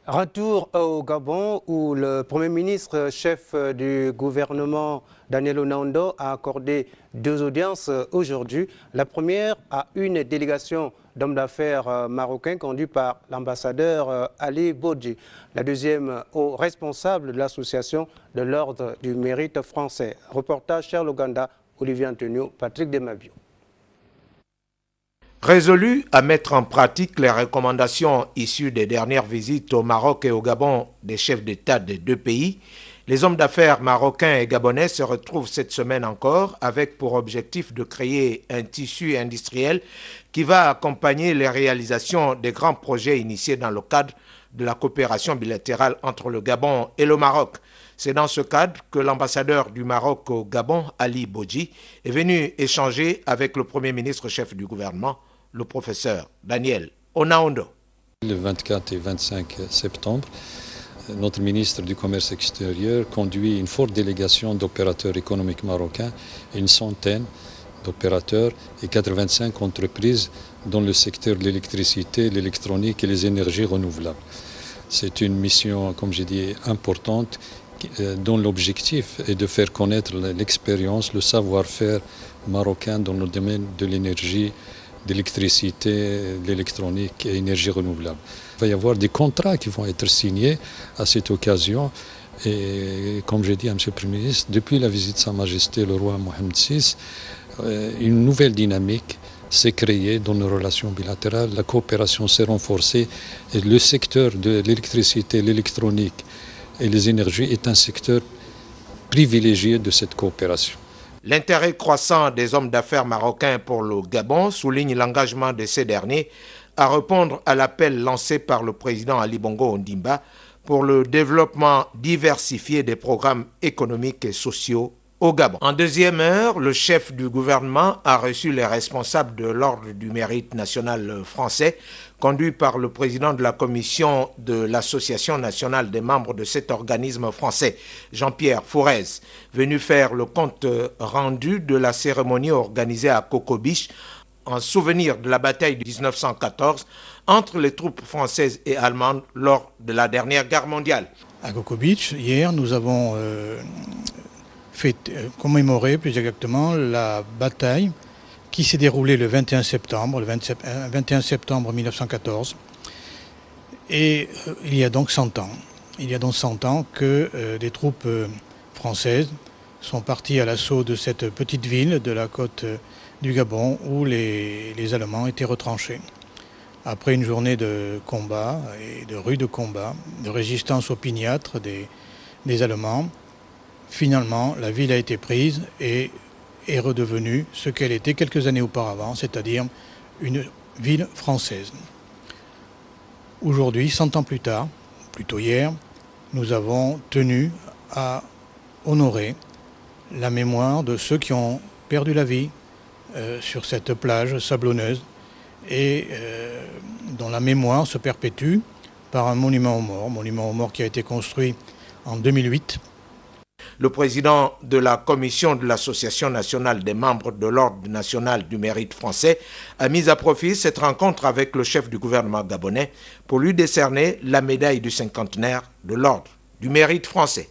Retour au Gabon où le Premier ministre chef du gouvernement Daniel Onaondo a accordé 2 audiences aujourd'hui. La première à une délégation d'hommes d'affaires marocains conduite par l'ambassadeur Ali Bodji. La deuxième aux responsables de l'association de l'ordre du mérite français. Reportage Charles Oganda, Olivier Antonio, Patrick Demabio. Résolu à mettre en pratique les recommandations issues des dernières visites au Maroc et au Gabon des chefs d'État des deux pays, les hommes d'affaires marocains et gabonais se retrouvent cette semaine encore avec pour objectif de créer un tissu industriel qui va accompagner les réalisations des grands projets initiés dans le cadre de la coopération bilatérale entre le Gabon et le Maroc. C'est dans ce cadre que l'ambassadeur du Maroc au Gabon, Ali Bodji, est venu échanger avec le Premier ministre chef du gouvernement, le professeur Daniel Onaondo. Le 24 et 25 septembre, notre ministre du Commerce extérieur conduit une forte délégation d'opérateurs économiques marocains, une centaine d'opérateurs et 85 entreprises dans le secteur de l'électricité, l'électronique et les énergies renouvelables. C'est une mission, comme j'ai dit, importante dont l'objectif est de faire connaître l'expérience, le savoir-faire marocain dans le domaine de l'énergie, d'électricité, l'électronique et l'énergie renouvelable. Il va y avoir des contrats qui vont être signés à cette occasion. Et comme j'ai dit à M. le Premier ministre, depuis la visite de Sa Majesté le roi Mohamed VI, une nouvelle dynamique s'est créée dans nos relations bilatérales. La coopération s'est renforcée et le secteur de l'électricité, l'électronique et les énergies est un secteur privilégié de cette coopération. L'intérêt croissant des hommes d'affaires marocains pour le Gabon souligne l'engagement de ces derniers à répondre à l'appel lancé par le président Ali Bongo Ondimba pour le développement diversifié des programmes économiques et sociaux au Gabon. En deuxième heure, le chef du gouvernement a reçu les responsables de l'ordre du mérite national français, conduit par le président de la commission de l'Association nationale des membres de cet organisme français, Jean-Pierre Fourez, venu faire le compte rendu de la cérémonie organisée à Cocobiche en souvenir de la bataille de 1914 entre les troupes françaises et allemandes lors de la dernière guerre mondiale. À Cocobiche, hier, nous avons commémorer plus exactement la bataille qui s'est déroulée le 21 septembre 1914. Et il y a donc 100 ans. Il y a donc 100 ans que des troupes françaises sont parties à l'assaut de cette petite ville de la côte du Gabon où les Allemands étaient retranchés. Après une journée de combat et de rudes combats, de résistance opiniâtre des Allemands, finalement, la ville a été prise et est redevenue ce qu'elle était quelques années auparavant, c'est-à-dire une ville française. Aujourd'hui, 100 ans plus tard, plutôt hier, nous avons tenu à honorer la mémoire de ceux qui ont perdu la vie sur cette plage sablonneuse et dont la mémoire se perpétue par un monument aux morts qui a été construit en 2008. Le président de la commission de l'Association nationale des membres de l'Ordre national du mérite français a mis à profit cette rencontre avec le chef du gouvernement gabonais pour lui décerner la médaille du cinquantenaire de l'Ordre du mérite français.